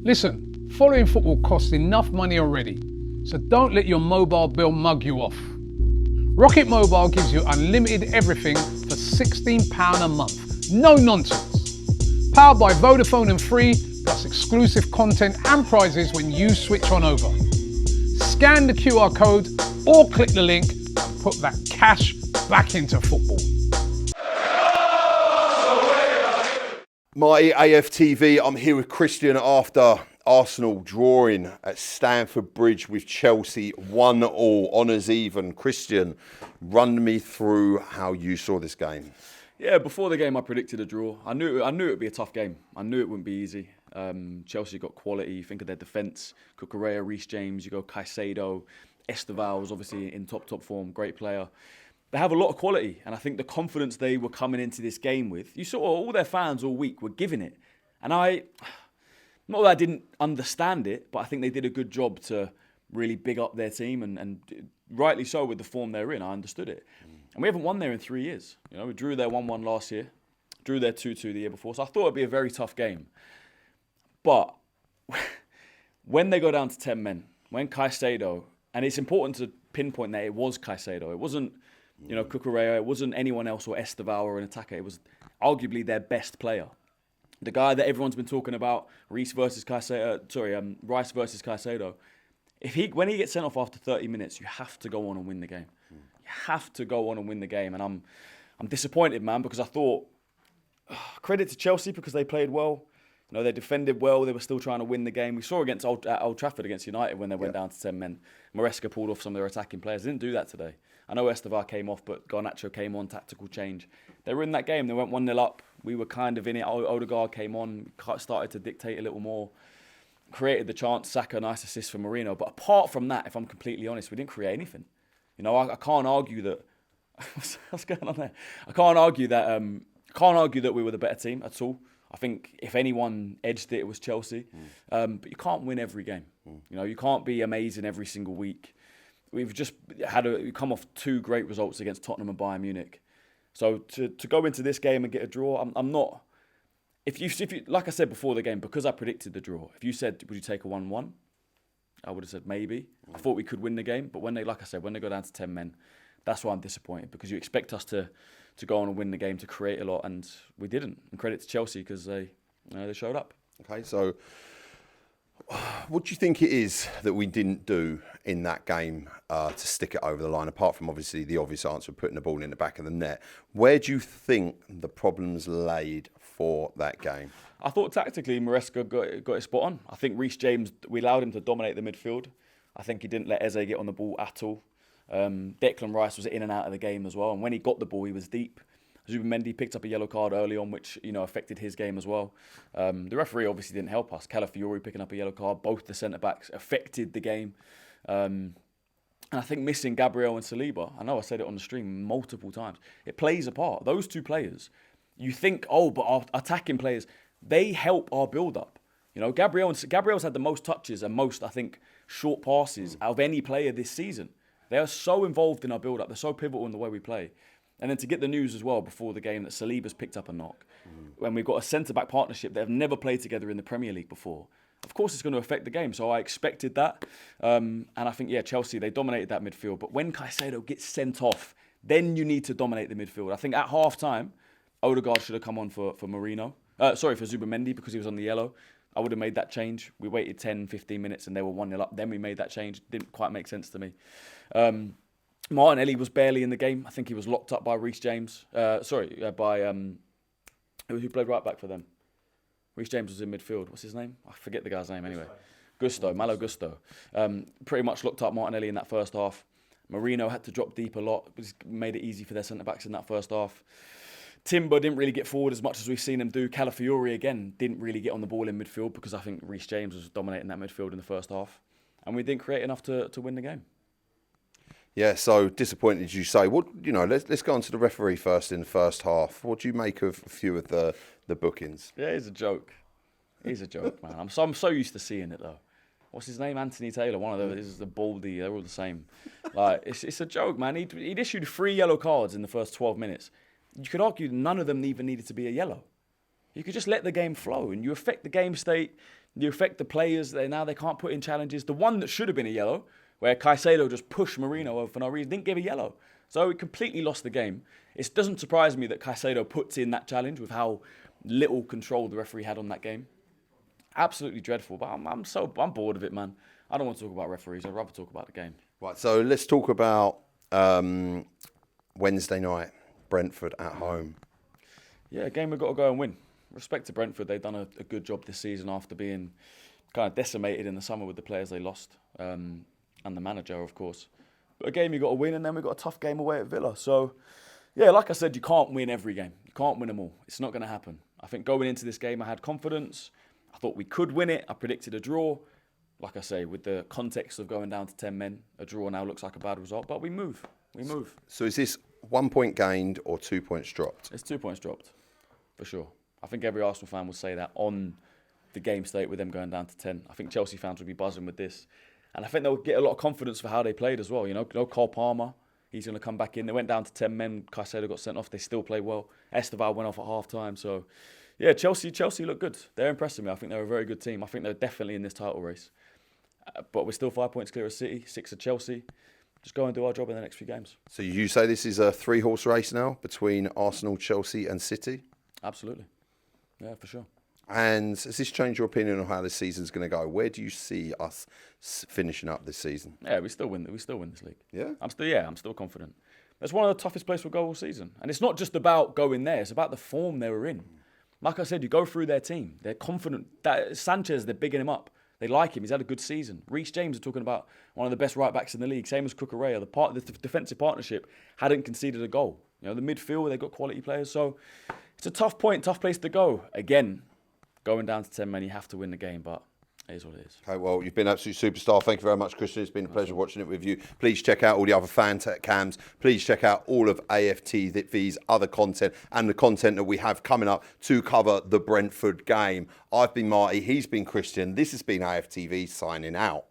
Listen, following football costs enough money already, so don't let your mobile bill mug you off. Rocket Mobile gives you unlimited everything for £16 a month. No nonsense. Powered by Vodafone and Free, plus exclusive content and prizes when you switch on over. Scan the QR code or click the link and put that cash back into football. My AFTV, I'm here with Christian after Arsenal drawing at Stamford Bridge with Chelsea 1-1, honours even. Christian, run me through how you saw this game. Yeah, before the game I predicted a draw. I knew it would be a tough game. I knew it wouldn't be easy. Chelsea got quality. You think of their defence, Cucurella, Reece James, you go Caicedo, Esteval was obviously in top form, great player. They have a lot of quality, and I think the confidence they were coming into this game with, you saw all their fans all week were giving it. And not that I didn't understand it, but I think they did a good job to really big up their team, and rightly so with the form they're in. I understood it. And we haven't won there in 3 years. You know, we drew their 1-1 last year, drew their 2-2 the year before, so I thought it'd be a very tough game. But when they go down to 10 men, when Caicedo, and it's important to pinpoint that it was Caicedo, it wasn't, Cucurella, it wasn't anyone else or Esteval or an attacker, it was arguably their best player. The guy that everyone's been talking about, Rice versus Caicedo. When he gets sent off after 30 minutes, you have to go on and win the game. You have to go on and win the game, and I'm disappointed, man, because I thought credit to Chelsea because they played well. You know, they defended well. They were still trying to win the game. We saw at Old Trafford against United when they went down to 10 men. Maresca pulled off some of their attacking players. They didn't do that today. I know Estevar came off, but Garnacho came on, tactical change. They were in that game. They went 1-0 up. We were kind of in it. Odegaard came on, started to dictate a little more, created the chance. Saka, nice assist for Marino. But apart from that, if I'm completely honest, we didn't create anything. You know, I can't argue that. What's going on there? I can't argue that we were the better team at all. I think if anyone edged it, it was Chelsea. But you can't win every game. You know, you can't be amazing every single week. We've just we come off 2 great results against Tottenham and Bayern Munich. So to go into this game and get a draw, I'm not. If you like I said before the game, because I predicted the draw. If you said, would you take a 1-1? I would have said maybe. I thought we could win the game, but when they go down to 10 men, that's why I'm disappointed, because you expect us to go on and win the game, to create a lot, and we didn't. And credit to Chelsea because they showed up. Okay, so what do you think it is that we didn't do in that game to stick it over the line, apart from obviously the obvious answer of putting the ball in the back of the net? Where do you think the problems laid for that game? I thought tactically Maresca got it spot on. I think Reece James, we allowed him to dominate the midfield. I think he didn't let Eze get on the ball at all. Declan Rice was in and out of the game as well, and when he got the ball, he was deep. Zubimendi picked up a yellow card early on, which affected his game as well. The referee obviously didn't help us. Calafiori picking up a yellow card, both the centre backs affected the game. And I think missing Gabriel and Saliba, I know I said it on the stream multiple times, it plays a part. Those 2 players, you think, but our attacking players, they help our build-up. You know, Gabriel's had the most touches and most, I think, short passes out of any player this season. They are so involved in our build-up. They're so pivotal in the way we play. And then to get the news as well before the game that Saliba's picked up a knock, when we've got a centre-back partnership that have never played together in the Premier League before, of course it's going to affect the game. So I expected that. And I think, Chelsea, they dominated that midfield. But when Caicedo gets sent off, then you need to dominate the midfield. I think at half-time, Odegaard should have come on for Marino. For Zubimendi, because he was on the yellow. I would have made that change. We waited 10, 15 minutes and they were 1-0 up. Then we made that change. Didn't quite make sense to me. Martinelli was barely in the game. I think he was locked up by Reece James. Who played right back for them? Reece James was in midfield. What's his name? I forget the guy's name anyway. Malo Gusto. Pretty much locked up Martinelli in that first half. Marino had to drop deep a lot. It made it easy for their centre-backs in that first half. Timber didn't really get forward as much as we've seen him do. Calafiori, again, didn't really get on the ball in midfield because I think Reece James was dominating that midfield in the first half. And we didn't create enough to win the game. Yeah, so disappointed, as you say. Let's go on to the referee first in the first half. What do you make of a few of the bookings? Yeah, he's a joke. He's a joke, man. I'm so used to seeing it, though. What's his name? Anthony Taylor. One of them is the Baldy. They're all the same. Like, it's a joke, man. He'd issued 3 yellow cards in the first 12 minutes. You could argue none of them even needed to be a yellow. You could just let the game flow and you affect the game state. You affect the players. Now they can't put in challenges. The one that should have been a yellow, where Caicedo just pushed Marino over for no reason, didn't give a yellow. So he completely lost the game. It doesn't surprise me that Caicedo puts in that challenge with how little control the referee had on that game. Absolutely dreadful, but I'm bored of it, man. I don't want to talk about referees. I'd rather talk about the game. Right, so let's talk about Wednesday night, Brentford at home. Yeah, a game we've got to go and win. Respect to Brentford, they've done a good job this season after being kind of decimated in the summer with the players they lost and the manager, of course. But a game you've got to win, and then we've got a tough game away at Villa. So, yeah, like I said, you can't win every game. You can't win them all. It's not going to happen. I think going into this game, I had confidence. I thought we could win it. I predicted a draw. Like I say, with the context of going down to 10 men, a draw now looks like a bad result, but we move. We move. So is this 1 point gained or 2 points dropped? It's 2 points dropped, for sure. I think every Arsenal fan will say that on the game state with them going down to 10. I think Chelsea fans will be buzzing with this. And I think they'll get a lot of confidence for how they played as well. You know Cole Palmer, he's going to come back in. They went down to 10 men. Caicedo got sent off. They still play well. Esteval went off at half-time. So, yeah, Chelsea look good. They're impressing me. I think they're a very good team. I think they're definitely in this title race. But we're still 5 points clear of City, 6 of Chelsea. Just go and do our job in the next few games. So you say this is a 3-horse race now between Arsenal, Chelsea and City? Absolutely. Yeah, for sure. And has this changed your opinion on how this season's going to go? Where do you see us finishing up this season? Yeah, we still win this league. Yeah? I'm still confident. It's one of the toughest places we'll go all season. And it's not just about going there, it's about the form they were in. Like I said, you go through their team. They're confident. Sanchez, they're bigging him up. They like him. He's had a good season. Reece James are talking about one of the best right-backs in the league, same as Cucurella. The defensive partnership hadn't conceded a goal. You know, the midfield, they've got quality players. So it's a tough place to go. Again, going down to 10 men, you have to win the game, but it is what it is. Okay, well, you've been an absolute superstar. Thank you very much, Christian. It's been a pleasure watching it with you. Please check out all the other fan tech cams. Please check out all of AFTV's other content and the content that we have coming up to cover the Brentford game. I've been Marty. He's been Christian. This has been AFTV signing out.